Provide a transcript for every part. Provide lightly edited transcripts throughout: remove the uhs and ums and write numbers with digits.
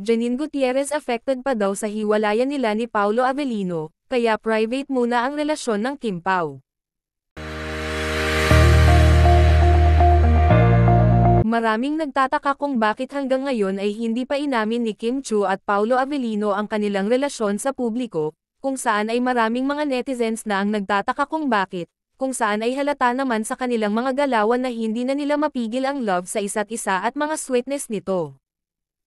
Janine Gutierrez affected pa daw sa hiwalayan nila ni Paolo Avellino, kaya private muna ang relasyon ng Kim Pao. Maraming nagtataka kung bakit hanggang ngayon ay hindi pa inamin ni Kim Chiu at Paolo Avellino ang kanilang relasyon sa publiko, kung saan ay maraming mga netizens na ang nagtataka kung bakit, kung saan ay halata naman sa kanilang mga galawan na hindi na nila mapigil ang love sa isa't isa at mga sweetness nito.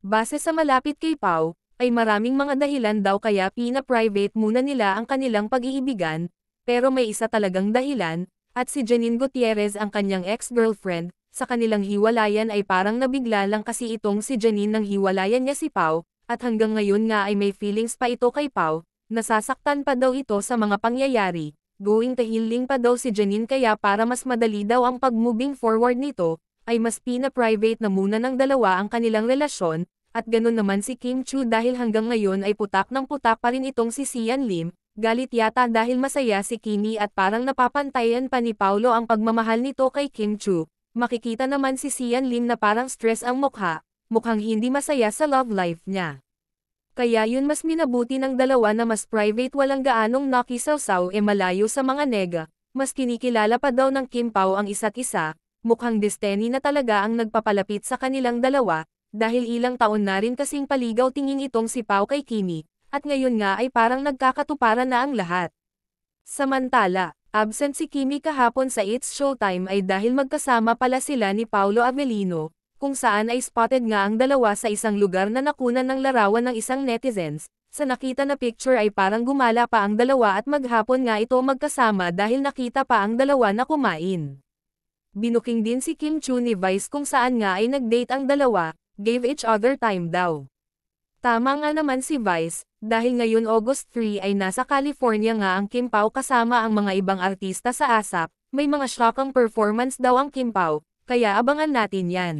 Base sa malapit kay Pao, ay maraming mga dahilan daw kaya pina-private muna nila ang kanilang pag-iibigan, pero may isa talagang dahilan, at si Janine Gutierrez ang kanyang ex-girlfriend. Sa kanilang hiwalayan ay parang nabigla lang kasi itong si Janine nang hiwalayan niya si Pao, at hanggang ngayon nga ay may feelings pa ito kay Pao, nasasaktan pa daw ito sa mga pangyayari, going to healing pa daw si Janine kaya para mas madali daw ang pag-moving forward nito, ay mas pina-private na muna ng dalawa ang kanilang relasyon, at ganun naman si Kim Chiu dahil hanggang ngayon ay putak ng putak pa rin itong si Sian Lim, galit yata dahil masaya si Kimi at parang napapantayan pa ni Paolo ang pagmamahal nito kay Kim Chiu. Makikita naman si Sian Lim na parang stress ang mukha, mukhang hindi masaya sa love life niya. Kaya yun mas minabuti ng dalawa na mas private walang gaanong nakisawsaw malayo sa mga nega, mas kinikilala pa daw ng Kim Pao ang isa't isa, mukhang destiny na talaga ang nagpapalapit sa kanilang dalawa, dahil ilang taon na rin kasing paligaw tingin itong si Pao kay Kimi, at ngayon nga ay parang nagkakatuparan na ang lahat. Samantala, absent si Kimi kahapon sa It's Showtime ay dahil magkasama pala sila ni Paolo Avellino, kung saan ay spotted nga ang dalawa sa isang lugar na nakunan ng larawan ng isang netizens. Sa nakita na picture ay parang gumala pa ang dalawa at maghapon nga ito magkasama dahil nakita pa ang dalawa na kumain. Binuking din si Kim Chiu ni Vice kung saan nga ay nag-date ang dalawa, gave each other time daw. Tama nga naman si Vice, dahil ngayon August 3 ay nasa California nga ang Kim Pao kasama ang mga ibang artista sa ASAP, may mga shockang performance daw ang Kim Pao, kaya abangan natin yan.